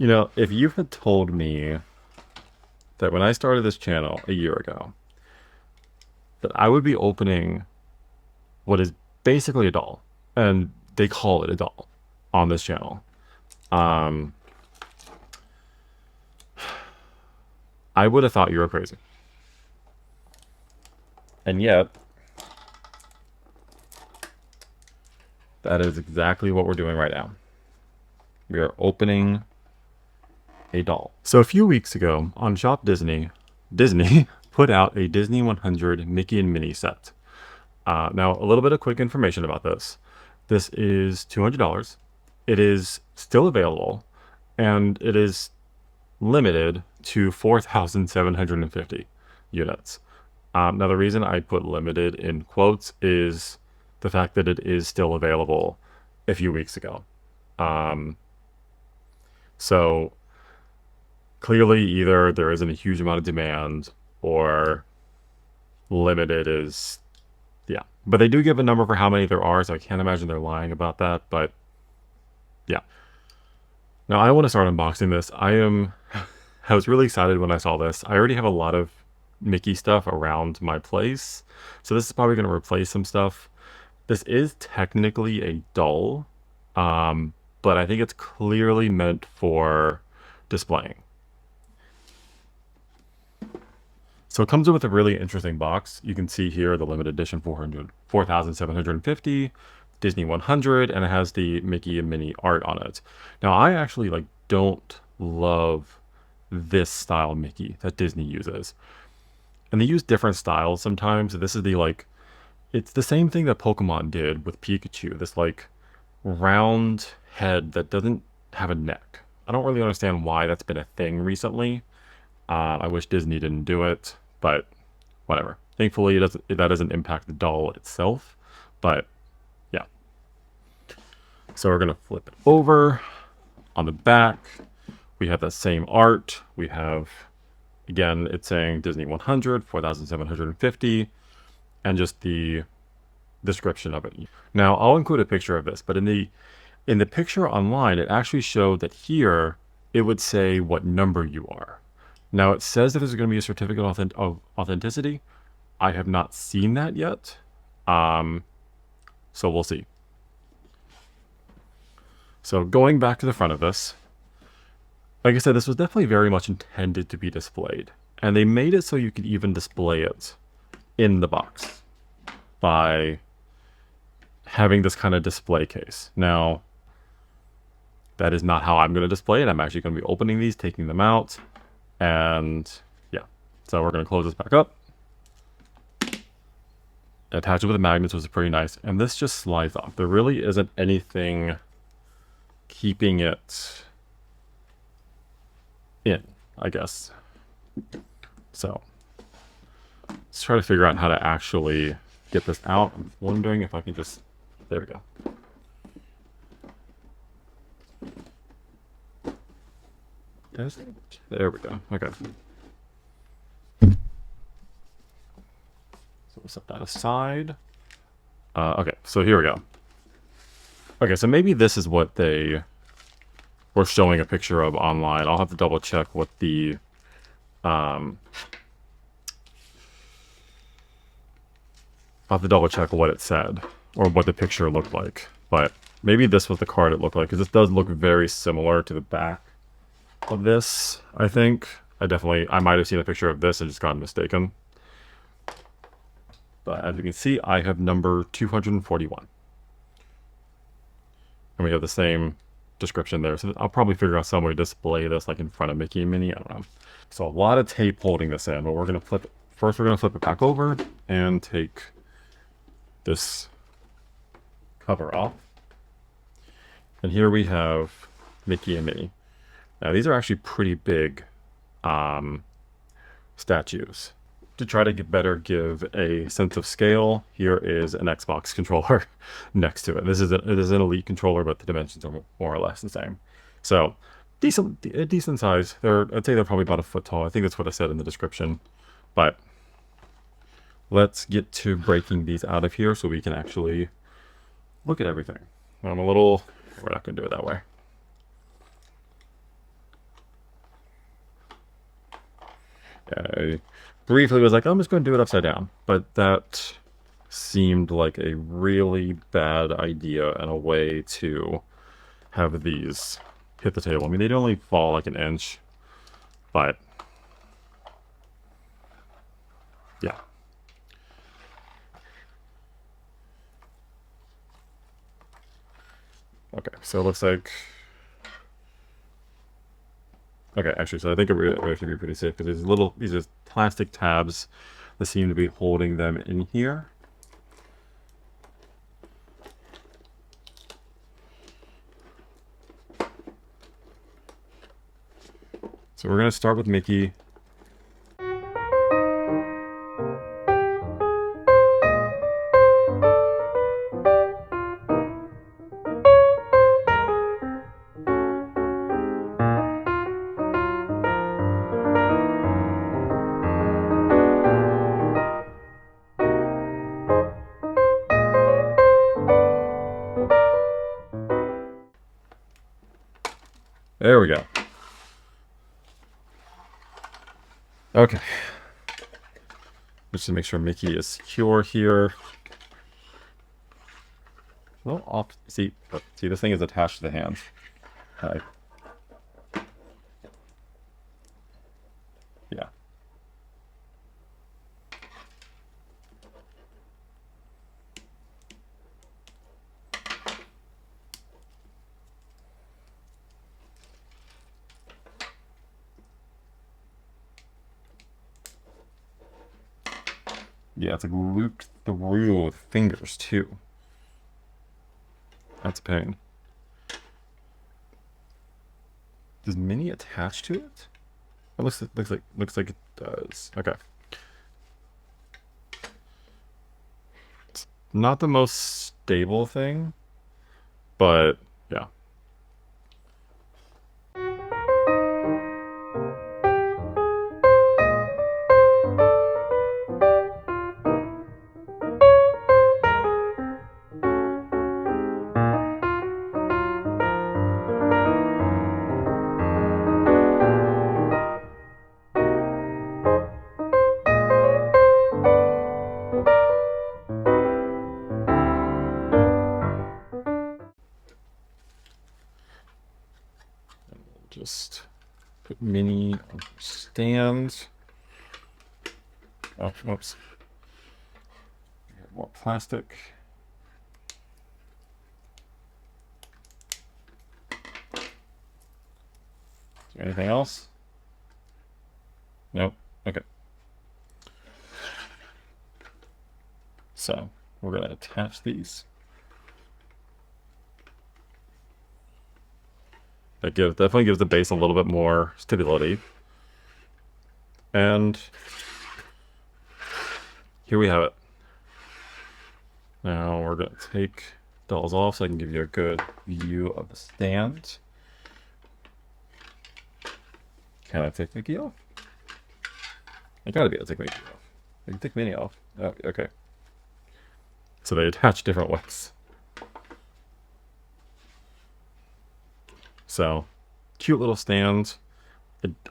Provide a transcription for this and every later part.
If you had told me that when I started this channel a year ago, that I would be opening what is basically a doll, and they call it a doll on this channel, um, I would have thought you were crazy. And yet, that is exactly what we're doing right now. We are opening a doll. So a few weeks ago on Shop Disney, Disney put out a Disney 100 Mickey and Minnie set. Now, a little bit of quick information about this. This is $200. It is still available, and it is limited to 4,750 units. Now, the reason I put limited in quotes is the fact that it is still available a few weeks ago. So clearly, either there isn't a huge amount of demand or limited is, yeah. But they do give a number for how many there are, so I can't imagine they're lying about that. But yeah. Now, I want to start unboxing this. I was really excited when I saw this. I already have a lot of Mickey stuff around my place, so this is probably going to replace some stuff. This is technically a doll, but I think it's clearly meant for displaying. So it comes with a really interesting box. You can see here the limited edition 4,750 Disney 100, and it has the Mickey and Minnie art on it. Now, I actually don't love this style Mickey that Disney uses. And they use different styles sometimes. This is it's the same thing that Pokemon did with Pikachu. This round head that doesn't have a neck. I don't really understand why that's been a thing recently. I wish Disney didn't do it, but whatever. Thankfully, that doesn't impact the doll itself. But yeah. So we're gonna flip it over. On the back, we have that same art. We have, again, it's saying Disney 100, 4,750, and just the description of it. Now, I'll include a picture of this, but in the picture online, it actually showed that here it would say what number you are. Now, it says that there's going to be a certificate of authenticity. I have not seen that yet, so we'll see. So going back to the front of this, like I said, this was definitely very much intended to be displayed. And they made it so you could even display it in the box by having this kind of display case. Now, that is not how I'm going to display it. I'm actually going to be opening these, taking them out, and yeah. So we're going to close this back up. Attach it with the magnets, which is pretty nice. And this just slides off. There really isn't anything keeping it in, I guess. So let's try to figure out how to actually get this out. I'm wondering if I can just, there we go. There we go. Okay. So we'll set that aside. Okay, so here we go. Okay, so maybe this is what they were showing a picture of online. I'll have to double check what the I'll have to double check what it said or what the picture looked like. But maybe this was the card it looked like, because this does look very similar to the back of this, I think. I might have seen a picture of this and just gotten mistaken. But as you can see, I have number 241. And we have the same description there. So I'll probably figure out some way to display this in front of Mickey and Minnie. I don't know. So a lot of tape holding this in, but we're going to flip it. First, we're going to flip it back over and take this cover off. And here we have Mickey and Minnie. Now, these are actually pretty big statues. To try to give a sense of scale, here is an Xbox controller next to it. It is an Elite controller, but the dimensions are more or less the same. So decent size. I'd say they're probably about a foot tall. I think that's what I said in the description. But let's get to breaking these out of here so we can actually look at everything. We're not going to do it that way. I briefly was like, I'm just going to do it upside down. But that seemed like a really bad idea and a way to have these hit the table. I mean, they'd only fall like an inch, but yeah. Okay, so it looks like... Okay, actually, so I think it should be pretty safe because these are plastic tabs that seem to be holding them in here. So we're going to start with Mickey. There we go. Okay. Just to make sure Mickey is secure here. Well, off. See, this thing is attached to the hand. Yeah. Yeah, it's like looped through with fingers too. That's a pain. Does Minnie attach to it? It looks like it does. Okay. It's not the most stable thing, but yeah. Just put Minnie on the stand. Oh, whoops. More plastic. Is there anything else? Nope. Okay. So we're going to attach these. That definitely gives the base a little bit more stability. And here we have it. Now we're going to take dolls off so I can give you a good view of the stand. Can I take Mickey off? I gotta be able to take Mickey off. I can take Minnie off. Oh, okay. So they attach different ways. So, cute little stand.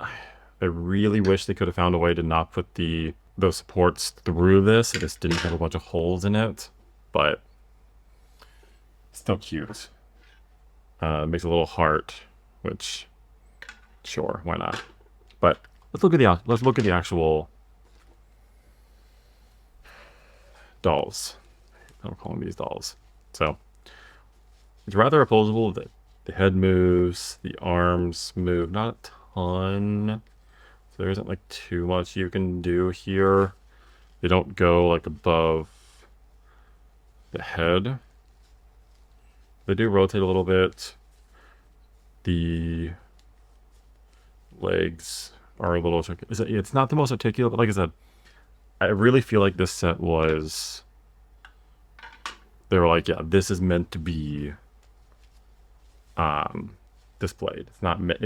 I really wish they could have found a way to not put those supports through this. It just didn't have a bunch of holes in it, but still cute. Makes a little heart, which sure, why not? But let's look at the actual dolls. I'm calling these dolls. So it's rather opposable. The head moves, the arms move, not a ton. So there isn't like too much you can do here. They don't go like above the head. They do rotate a little bit. The legs are a little tricky. It's not the most articulate, but like I said, I really feel like this set was... They were like, yeah, this is meant to be displayed. It's not meant...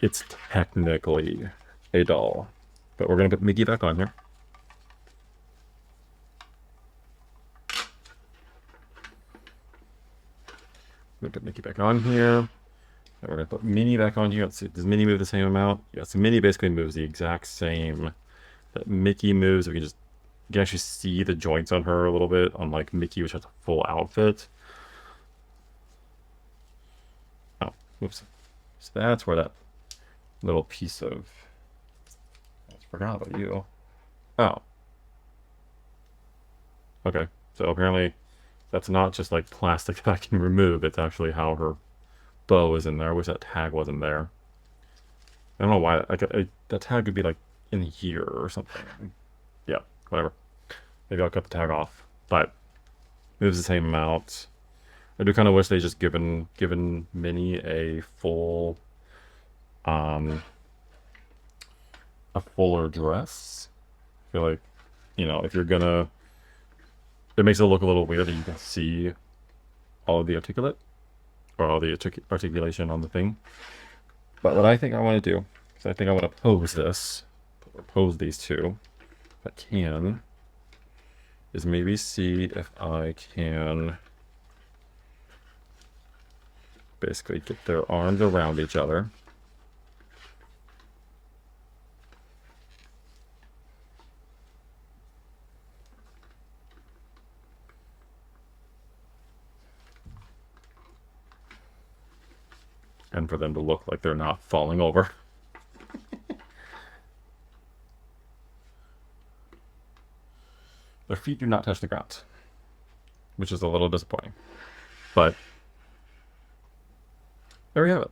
It's technically a doll. But we're going to put Mickey back on here. I'm going to put Mickey back on here. And we're gonna put Minnie back on here. Let's see, does Minnie move the same amount? Yeah, so Minnie basically moves the exact same that Mickey moves. We can just, you can actually see the joints on her a little bit, unlike Mickey, which has a full outfit. Oh, whoops. So that's where that little piece of, I forgot about you. Oh, okay. So apparently that's not just like plastic that I can remove. It's actually how her bow is in there. I wish that tag wasn't there. I don't know why. Like that tag would be like in here or something. Yeah, whatever. Maybe I'll cut the tag off. But moves the same amount. I do kind of wish they just given Minnie um a fuller dress. I feel like, you know, if you're gonna, it makes it look a little weird that you can see all of the articulate or all the articulation on the thing. But what I think I want to do is I think I want to pose this, or pose these two, if I can, is maybe see if I can basically get their arms around each other. And for them to look like they're not falling over. Their feet do not touch the ground, which is a little disappointing. But there we have it.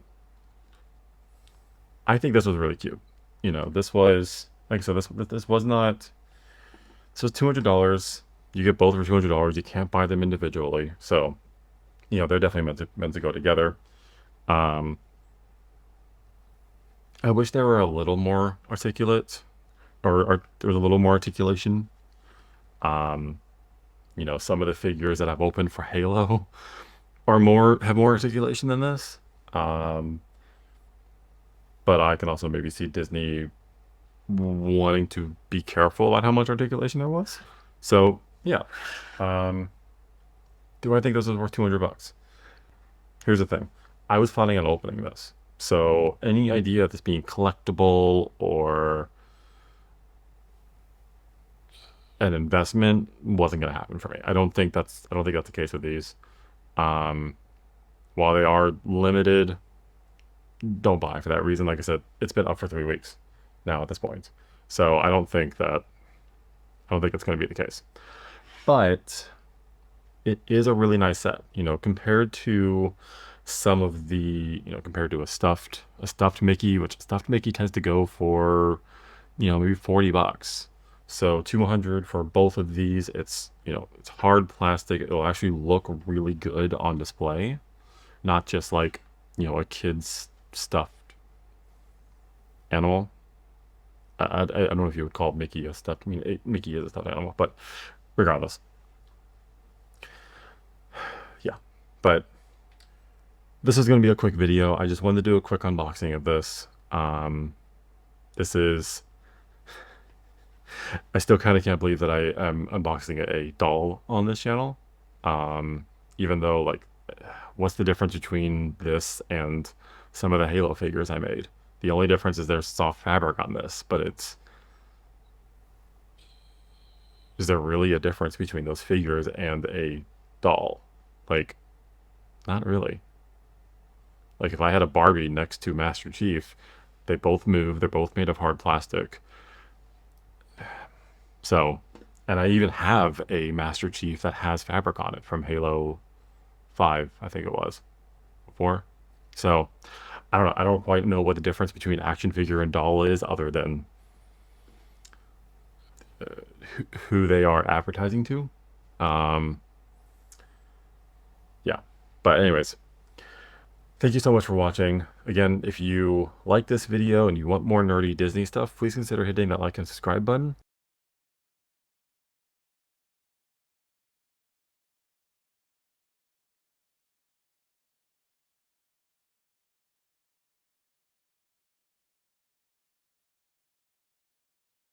I think this was really cute. You know, this was, like I said, this was not, this was $200. You get both for $200. You can't buy them individually. So, you know, they're definitely meant to go together. Um, I wish they were a little more articulate, or there was a little more articulation. Um, you know, some of the figures that I've opened for Halo have more articulation than this. Um, but I can also maybe see Disney wanting to be careful about how much articulation there was. So yeah, um, do I think this was worth 200 bucks? Here's the thing. I was planning on opening this. So any idea of this being collectible or an investment wasn't going to happen for me. I don't think that's the case with these. Um, while they are limited, don't buy for that reason. Like I said, it's been up for 3 weeks now at this point. So I don't think that's going to be the case. But it is a really nice set, you know, compared to some of the, you know, compared to a stuffed Mickey, which a stuffed Mickey tends to go for, you know, maybe 40 bucks. So 200 for both of these. It's, you know, it's hard plastic. It'll actually look really good on display, not just like, you know, a kid's stuffed animal. I don't know if you would call Mickey a stuffed. I mean, Mickey is a stuffed animal, but regardless, yeah. But this is going to be a quick video. I just wanted to do a quick unboxing of this. This is, I still kind of can't believe that I am unboxing a doll on this channel. Even though, like, what's the difference between this and some of the Halo figures I made? The only difference is there's soft fabric on this, but is there really a difference between those figures and a doll? Like, not really. Like, if I had a Barbie next to Master Chief, they both move, they're both made of hard plastic. So, and I even have a Master Chief that has fabric on it from Halo 5, I think it was, 4. So, I don't know. I don't quite know what the difference between action figure and doll is, other than who they are advertising to. Um, yeah. But anyways, thank you so much for watching. Again, if you like this video and you want more nerdy Disney stuff, please consider hitting that like and subscribe button.